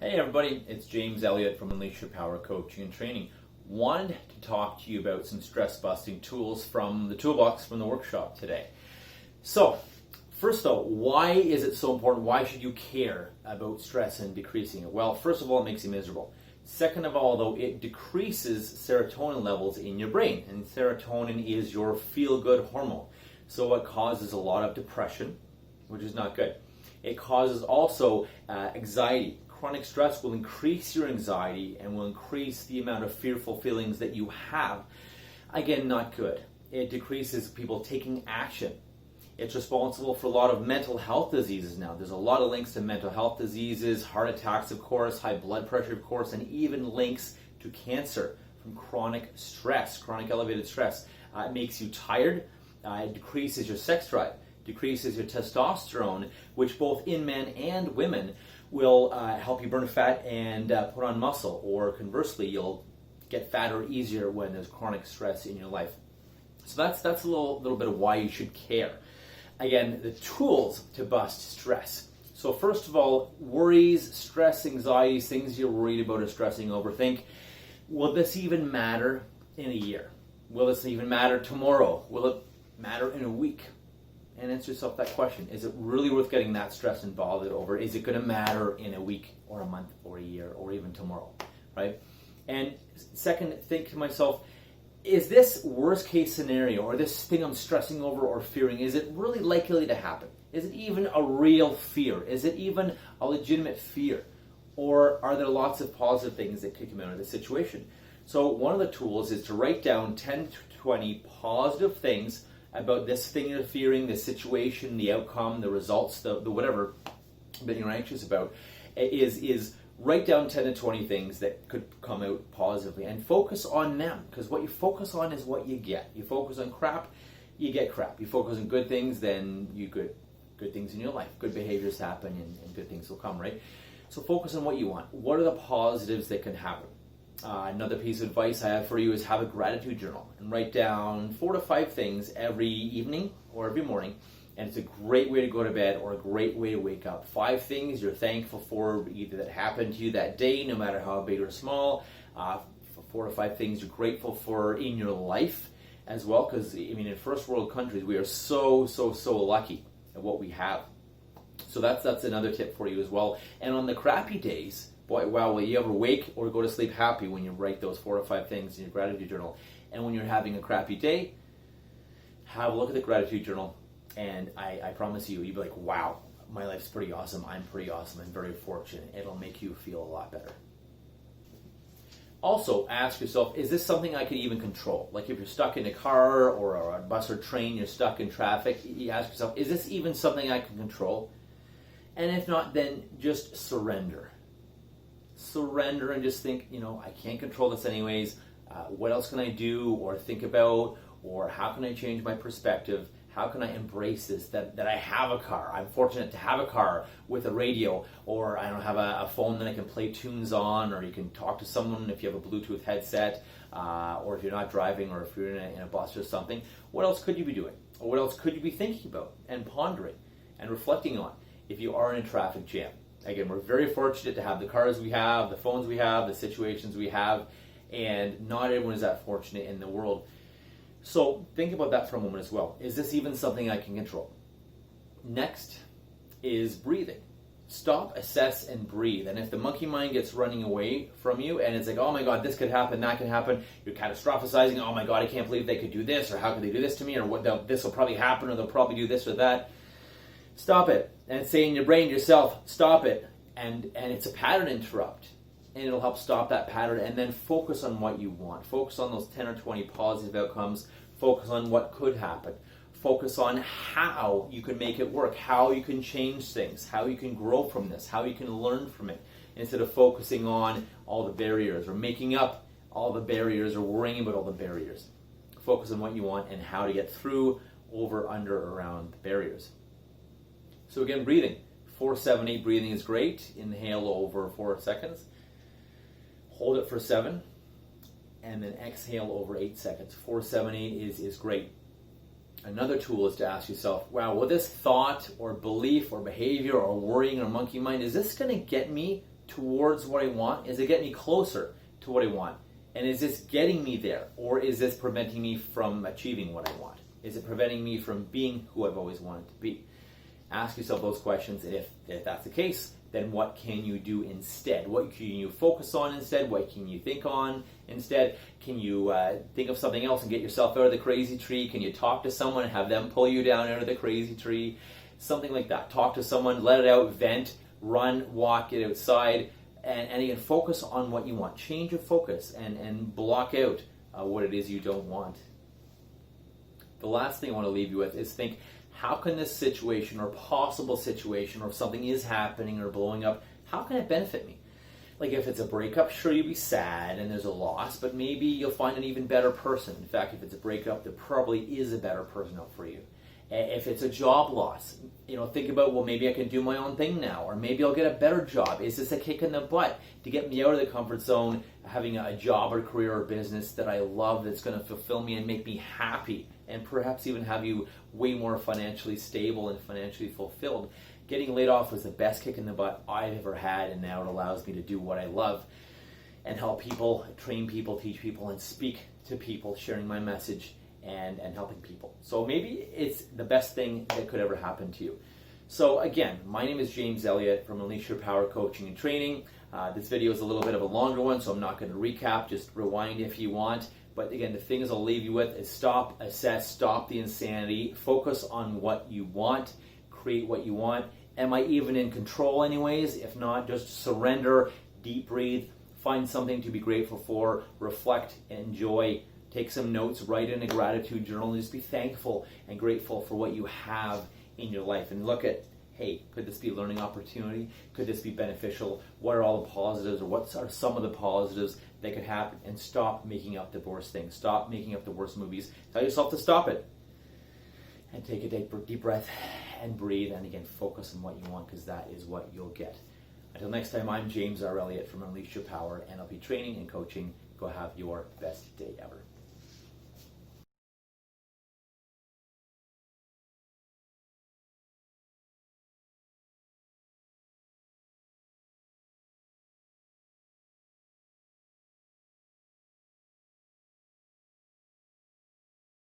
Hey everybody, it's James Elliot from Unleash Your Power Coaching and Training. Wanted to talk to you about some stress busting tools from the toolbox from the workshop today. So, first though, why is it so important? Why should you care about stress and decreasing it? Well, first of all, it makes you miserable. Second of all, though, it decreases serotonin levels in your brain. And serotonin is your feel-good hormone. So it causes a lot of depression, which is not good. It causes also anxiety. Chronic stress will increase your anxiety and will increase the amount of fearful feelings that you have. Again, not good. It decreases people taking action. It's responsible for a lot of mental health diseases now. There's a lot of links to mental health diseases, heart attacks, of course, high blood pressure, of course, and even links to cancer from chronic stress, chronic elevated stress. It makes you tired. It decreases your sex drive, decreases your testosterone, which both in men and women will help you burn fat and put on muscle, or conversely, you'll get fatter easier when there's chronic stress in your life. So that's a little bit of why you should care. Again, the tools to bust stress. So first of all, worries, stress, anxieties, things you're worried about or stressing over. Think, will this even matter in a year? Will this even matter tomorrow? Will it matter in a week? And answer yourself that question. Is it really worth getting that stressed and bothered over? Is it going to matter in a week or a month or a year or even tomorrow, right? And second, think to myself, is this worst case scenario or this thing I'm stressing over or fearing, is it really likely to happen? Is it even a real fear? Is it even a legitimate fear? Or are there lots of positive things that could come out of this situation? So one of the tools is to write down 10 to 20 positive things about this thing you're fearing, the situation, the outcome, the results, the whatever that you're anxious about, is write down 10 to 20 things that could come out positively and focus on them, because what you focus on is what you get. You focus on crap, you get crap. You focus on good things, then you get good things in your life. Good behaviors happen and good things will come, right? So focus on what you want. What are the positives that can happen? Another piece of advice I have for you is have a gratitude journal and write down 4 to 5 things every evening or every morning. And it's a great way to go to bed or a great way to wake up. 5 things you're thankful for, either that happened to you that day, no matter how big or small. 4 to 5 things you're grateful for in your life as well. Because, in first world countries, we are so lucky at what we have. So that's another tip for you as well. And on the crappy days, boy, wow, will you ever wake or go to sleep happy when you write those 4 to 5 things in your gratitude journal? And when you're having a crappy day, have a look at the gratitude journal, and I promise you'll be like, wow, my life's pretty awesome, I'm pretty awesome, I'm very fortunate. It'll make you feel a lot better. Also, ask yourself, is this something I can even control? Like if you're stuck in a car or a bus or train, you're stuck in traffic, you ask yourself, is this even something I can control? And if not, then just surrender. Surrender and just think, I can't control this anyways. What else can I do or think about? Or how can I change my perspective? How can I embrace this, that I have a car? I'm fortunate to have a car with a radio, or I don't have a phone that I can play tunes on, or you can talk to someone if you have a Bluetooth headset, or if you're not driving, or if you're in a bus or something. What else could you be doing? Or what else could you be thinking about and pondering and reflecting on if you are in a traffic jam? Again, we're very fortunate to have the cars we have, the phones we have, the situations we have, and not everyone is that fortunate in the world. So think about that for a moment as well. Is this even something I can control? Next is breathing. Stop, assess, and breathe. And if the monkey mind gets running away from you and it's like, oh my God, this could happen, that can happen, you're catastrophizing, oh my God, I can't believe they could do this, or how could they do this to me, or this will probably happen, or they'll probably do this or that. Stop it and say in your brain to yourself, stop it. And it's a pattern interrupt. And it'll help stop that pattern, and then focus on what you want. Focus on those 10 or 20 positive outcomes. Focus on what could happen. Focus on how you can make it work, how you can change things, how you can grow from this, how you can learn from it, instead of focusing on all the barriers or making up all the barriers or worrying about all the barriers. Focus on what you want and how to get through, over, under, around the barriers. So again, breathing. 4-7-8 breathing is great. Inhale over 4 seconds. Hold it for 7. And then exhale over 8 seconds. 4-7-8 is great. Another tool is to ask yourself, wow, will this thought or belief or behavior or worrying or monkey mind, is this going to get me towards what I want? Is it getting me closer to what I want? And is this getting me there? Or is this preventing me from achieving what I want? Is it preventing me from being who I've always wanted to be? Ask yourself those questions, and if that's the case, then what can you do instead? What can you focus on instead? What can you think on instead? Can you think of something else and get yourself out of the crazy tree? Can you talk to someone and have them pull you down out of the crazy tree? Something like that. Talk to someone, let it out, vent, run, walk, get outside, and again, focus on what you want. Change your focus and block out what it is you don't want. The last thing I want to leave you with is think, how can this situation or possible situation, or if something is happening or blowing up, how can it benefit me? Like if it's a breakup, sure, you'll be sad and there's a loss, but maybe you'll find an even better person. In fact, if it's a breakup, there probably is a better person out for you. If it's a job loss, think about, well, maybe I can do my own thing now, or maybe I'll get a better job. Is this a kick in the butt to get me out of the comfort zone, having a job or career or business that I love, that's going to fulfill me and make me happy, and perhaps even have you way more financially stable and financially fulfilled? Getting laid off was the best kick in the butt I've ever had, and now it allows me to do what I love and help people, train people, teach people, and speak to people, sharing my message and helping people. So maybe it's the best thing that could ever happen to you. So again, my name is James Elliot from Unleash Your Power Coaching and Training. This video is a little bit of a longer one, so I'm not going to recap, just rewind if you want. But again, the things I'll leave you with is stop, assess, stop the insanity, focus on what you want, create what you want. Am I even in control anyways? If not, just surrender, deep breathe, find something to be grateful for, reflect, enjoy, take some notes, write in a gratitude journal, and just be thankful and grateful for what you have in your life. And look at, hey, could this be a learning opportunity? Could this be beneficial? What are all the positives, or what are some of the positives that could happen? And stop making up the worst things. Stop making up the worst movies. Tell yourself to stop it. And take a deep breath and breathe, and again, focus on what you want, because that is what you'll get. Until next time, I'm James R. Elliott from Unleash Your Power, NLP Training and Coaching. Go have your best day ever.